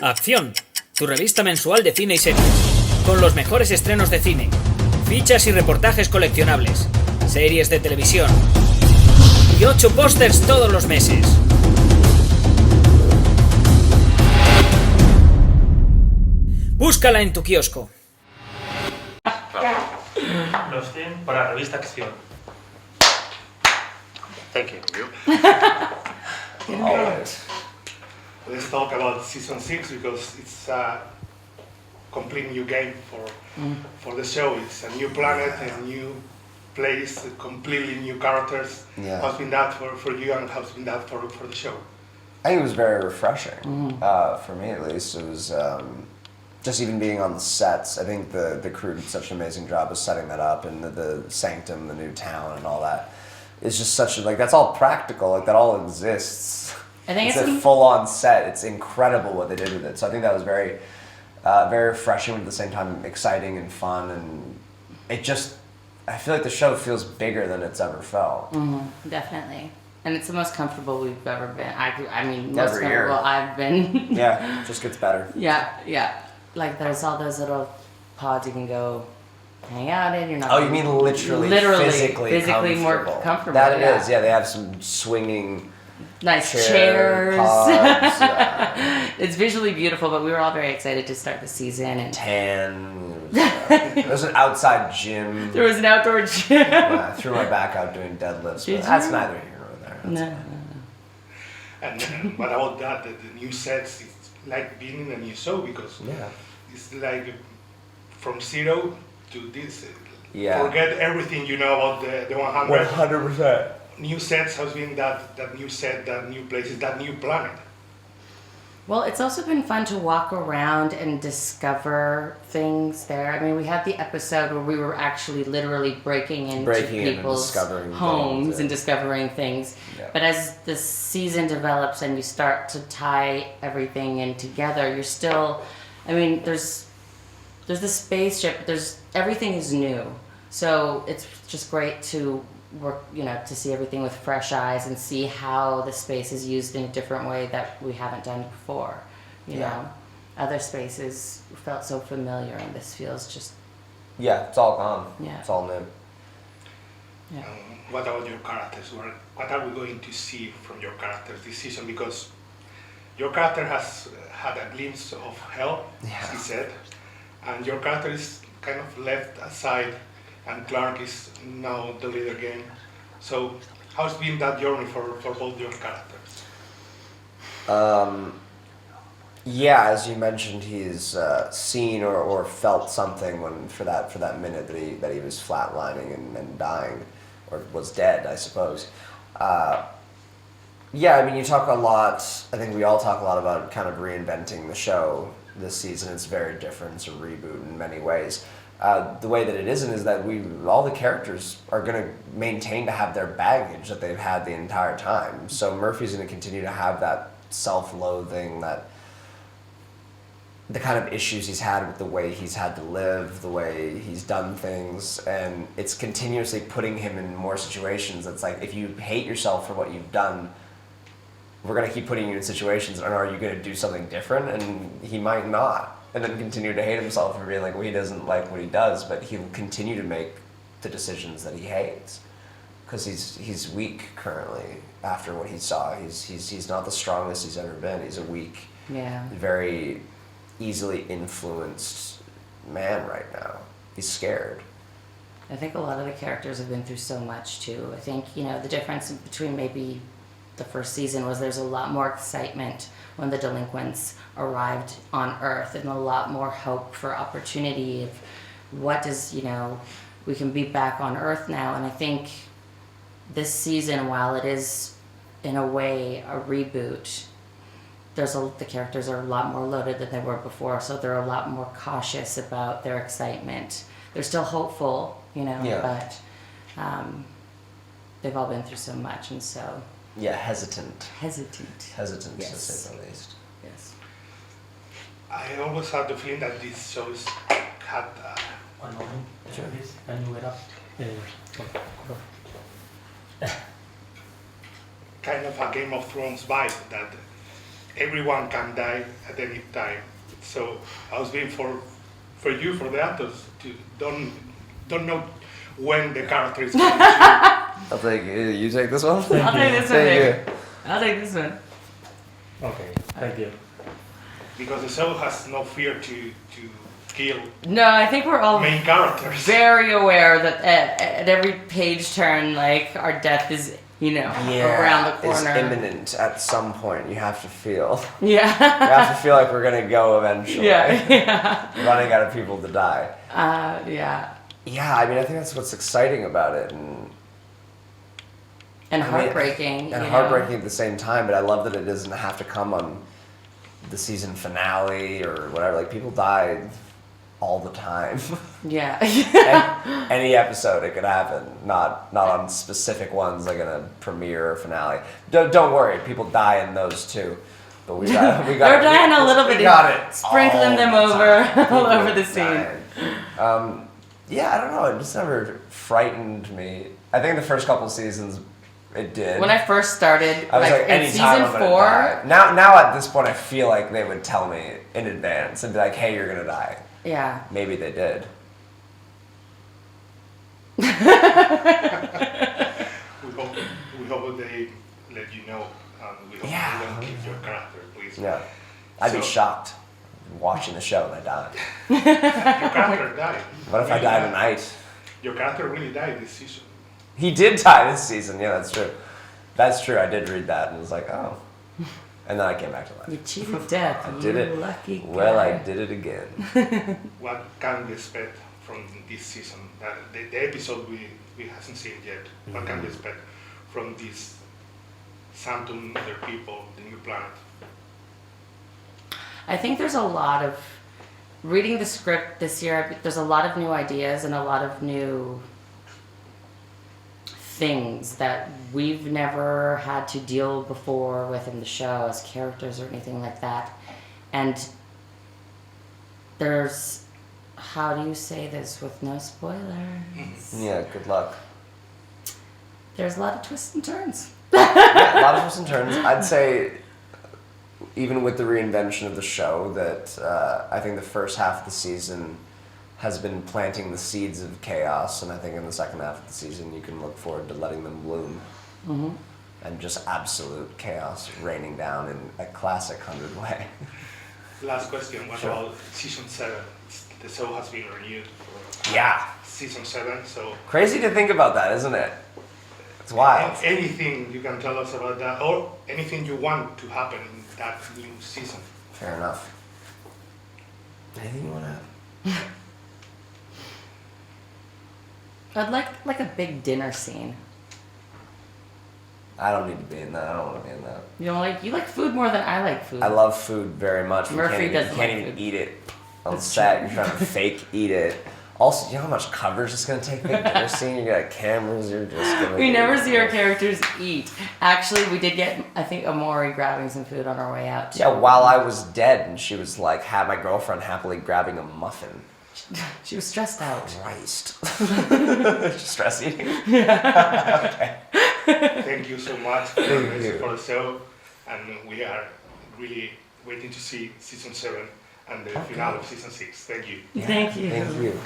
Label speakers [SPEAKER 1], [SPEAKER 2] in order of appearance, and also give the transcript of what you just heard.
[SPEAKER 1] Acción, tu revista mensual de cine y series, con los mejores estrenos de cine, fichas y reportajes coleccionables, series de televisión y 8 pósters todos los meses. Búscala en tu kiosco.
[SPEAKER 2] Los 100 para la revista Acción.
[SPEAKER 3] Thank you.
[SPEAKER 4] Always. Let's talk about season 6 because it's a complete new game for the show. It's a new planet, a new place, completely new characters.
[SPEAKER 5] Yeah.
[SPEAKER 4] How's been that for you, and how's been that for the show?
[SPEAKER 5] I think it was very refreshing, for me at least. It was just even being on the sets. I think the crew did such an amazing job of setting that up, and the sanctum, the new town, and all that. It's just such a, like, that's all practical, like that all exists.
[SPEAKER 6] I think
[SPEAKER 5] it's a full-on set. It's incredible what they did with it. So I think that was very, very refreshing, but at the same time exciting and fun, and it just, I feel like the show feels bigger than it's ever felt.
[SPEAKER 6] Mm-hmm, definitely. And it's the most comfortable we've ever been. I mean, most
[SPEAKER 5] Every
[SPEAKER 6] comfortable
[SPEAKER 5] year.
[SPEAKER 6] I've been.
[SPEAKER 5] Yeah, it just gets better.
[SPEAKER 6] Yeah. Like there's all those little pods you can go hang out in. You're not.
[SPEAKER 5] Oh, you mean literally physically
[SPEAKER 6] more comfortable.
[SPEAKER 5] That it is. Yeah, they have some swinging
[SPEAKER 6] nice chairs.
[SPEAKER 5] pods,
[SPEAKER 6] It's visually beautiful, but we were all very excited to start the season. And
[SPEAKER 5] tan. There's an outside gym.
[SPEAKER 6] there was an outdoor gym.
[SPEAKER 5] I threw my back out doing deadlifts, but that's neither here nor there.
[SPEAKER 6] No.
[SPEAKER 4] And what about that? The new sets, it's like being in a new show because it's like from zero to this.
[SPEAKER 5] Yeah.
[SPEAKER 4] Forget everything you know about the 100.
[SPEAKER 5] 100%.
[SPEAKER 4] New sets has been that new set, that new places, that new planet.
[SPEAKER 6] Well, it's also been fun to walk around and discover things there. I mean, we had the episode where we were actually literally breaking into people's homes and discovering things.
[SPEAKER 5] Yeah.
[SPEAKER 6] But as the season develops and you start to tie everything in together, you're still, I mean, there's the spaceship, everything is new. So it's just great to work, to see everything with fresh eyes and see how the space is used in a different way that we haven't done before. You know, other spaces felt so familiar, and this feels just.
[SPEAKER 5] Yeah, it's all gone.
[SPEAKER 6] Yeah.
[SPEAKER 5] It's all new.
[SPEAKER 6] Yeah.
[SPEAKER 4] What about your characters? What are we going to see from your characters this season? Because your character has had a glimpse of hell, as he said, and your character is kind of left aside, and Clark is now the leader again. So, how's been that journey for both your characters?
[SPEAKER 5] Yeah, as you mentioned, he's seen or felt something when for that minute that he was flatlining and dying, or was dead, I suppose. Yeah, I mean, you talk a lot. I think we all talk a lot about kind of reinventing the show this season. It's very different. It's a reboot in many ways. The way that it isn't is that all the characters are going to maintain to have their baggage that they've had the entire time. So Murphy's going to continue to have that self-loathing, the kind of issues he's had with the way he's had to live, the way he's done things, and it's continuously putting him in more situations. It's like, if you hate yourself for what you've done, we're going to keep putting you in situations, and are you going to do something different? And he might not. And then continue to hate himself for being like, well, he doesn't like what he does, but he'll continue to make the decisions that he hates because he's weak currently after what he saw. He's not the strongest he's ever been. He's a weak, very easily influenced man right now. He's scared.
[SPEAKER 6] I think a lot of the characters have been through so much too. I think, the difference between maybe the first season was there's a lot more excitement when the delinquents arrived on Earth, and a lot more hope for opportunity of what does, we can be back on Earth now. And I think this season, while it is in a way a reboot, the characters are a lot more loaded than they were before, so they're a lot more cautious about their excitement. They're still hopeful, but they've all been through so much, and so.
[SPEAKER 5] Yeah, hesitant.
[SPEAKER 6] Hesitant,
[SPEAKER 5] yes. To say the least.
[SPEAKER 6] Yes.
[SPEAKER 4] I always had the feeling that these shows had...
[SPEAKER 2] One moment, please. Can you get up?
[SPEAKER 4] kind of a Game of Thrones vibe, that everyone can die at any time. So I was being for you, for the actors, to don't know when the character is going to.
[SPEAKER 5] I'll take it. You take this one?
[SPEAKER 6] I'll take this one, baby. I'll take this one.
[SPEAKER 2] Okay, thank you.
[SPEAKER 4] Because the show has no fear to kill
[SPEAKER 6] No, I think we're all
[SPEAKER 4] main characters.
[SPEAKER 6] very aware that at every page turn, like, our death is, around the corner.
[SPEAKER 5] It's imminent at some point. You have to feel.
[SPEAKER 6] Yeah.
[SPEAKER 5] You have to feel like we're gonna go eventually.
[SPEAKER 6] Yeah.
[SPEAKER 5] Running out of people to die.
[SPEAKER 6] Yeah.
[SPEAKER 5] Yeah, I mean, I think that's what's exciting about it,
[SPEAKER 6] And heartbreaking.
[SPEAKER 5] and heartbreaking at the same time. But I love that it doesn't have to come on the season finale or whatever. Like, people die all the time.
[SPEAKER 6] Yeah.
[SPEAKER 5] Any episode it could happen, not on specific ones like in a premiere or finale. Don't worry, people die in those too. But we got
[SPEAKER 6] They're dying a little bit.
[SPEAKER 5] We got it.
[SPEAKER 6] Sprinkling them over all over the scene.
[SPEAKER 5] Yeah, I don't know. It just never frightened me. I think the first couple seasons it did.
[SPEAKER 6] When I first started,
[SPEAKER 5] I was like,
[SPEAKER 6] in
[SPEAKER 5] anytime
[SPEAKER 6] season
[SPEAKER 5] I'm gonna
[SPEAKER 6] 4.
[SPEAKER 5] die. Now at this point, I feel like they would tell me in advance and be like, "Hey, you're gonna die."
[SPEAKER 6] Yeah.
[SPEAKER 5] Maybe they did.
[SPEAKER 4] We hope they let you know, and we hope
[SPEAKER 5] Yeah.
[SPEAKER 4] they don't keep your character, please.
[SPEAKER 5] Yeah, I'd be
[SPEAKER 4] So-
[SPEAKER 5] shocked watching the show and I died.
[SPEAKER 4] Your character died.
[SPEAKER 5] What if I
[SPEAKER 4] Really
[SPEAKER 5] die
[SPEAKER 4] died.
[SPEAKER 5] tonight?
[SPEAKER 4] Your character really died this season.
[SPEAKER 5] He did die this season. Yeah, that's true. That's true. I did read that and was like, oh. And then I came back to life.
[SPEAKER 6] You cheated death.
[SPEAKER 5] I did it.
[SPEAKER 6] Lucky guy.
[SPEAKER 5] Well, I did it again.
[SPEAKER 4] What can we expect from this season? The episode we hasn't seen yet. What can we expect from this Saturn, other people, the new planet?
[SPEAKER 6] I think there's a lot of reading the script this year. There's a lot of new ideas and a lot of new things that we've never had to deal before with in the show as characters or anything like that. And there's, how do you say this with no spoilers?
[SPEAKER 5] Yeah, good luck.
[SPEAKER 6] There's a lot of twists and turns.
[SPEAKER 5] Yeah, a lot of twists and turns. I'd say, even with the reinvention of the show, that I think the first half of the season has been planting the seeds of chaos, and I think in the second half of the season you can look forward to letting them bloom.
[SPEAKER 6] Mm-hmm.
[SPEAKER 5] And just absolute chaos raining down in a classic 100 way.
[SPEAKER 4] Last question. What
[SPEAKER 5] Sure.
[SPEAKER 4] about season 7? The show has been renewed for
[SPEAKER 5] Yeah.
[SPEAKER 4] season 7. So
[SPEAKER 5] Crazy to think about that, isn't it? It's wild.
[SPEAKER 4] anything you can tell us about that, or anything you want to happen in that new season?
[SPEAKER 5] Fair enough. Anything you want to have?
[SPEAKER 6] I'd like a big dinner scene.
[SPEAKER 5] I don't need to be in that. I don't want to be in that.
[SPEAKER 6] You like food more than I like food.
[SPEAKER 5] I love food very much. But
[SPEAKER 6] Murphy
[SPEAKER 5] you
[SPEAKER 6] doesn't
[SPEAKER 5] can't
[SPEAKER 6] like
[SPEAKER 5] even
[SPEAKER 6] food.
[SPEAKER 5] eat it on
[SPEAKER 6] That's
[SPEAKER 5] set.
[SPEAKER 6] true.
[SPEAKER 5] You're trying to fake eat it. Also, you know how much coverage it's going to take? Big dinner scene. You got cameras. You're just going to...
[SPEAKER 6] We never see our characters eat. Actually, we did get, I think, Amori grabbing some food on our way out. Too.
[SPEAKER 5] Yeah, while I was dead, and she was like, had my girlfriend happily grabbing a muffin.
[SPEAKER 6] She was stressed out.
[SPEAKER 5] Christ. Stress eating?
[SPEAKER 4] Thank you so much for
[SPEAKER 5] Thank you.
[SPEAKER 4] the show, and we are really waiting to see season 7 and the finale of season 6. Thank you.
[SPEAKER 6] Thank you.
[SPEAKER 5] Thank you.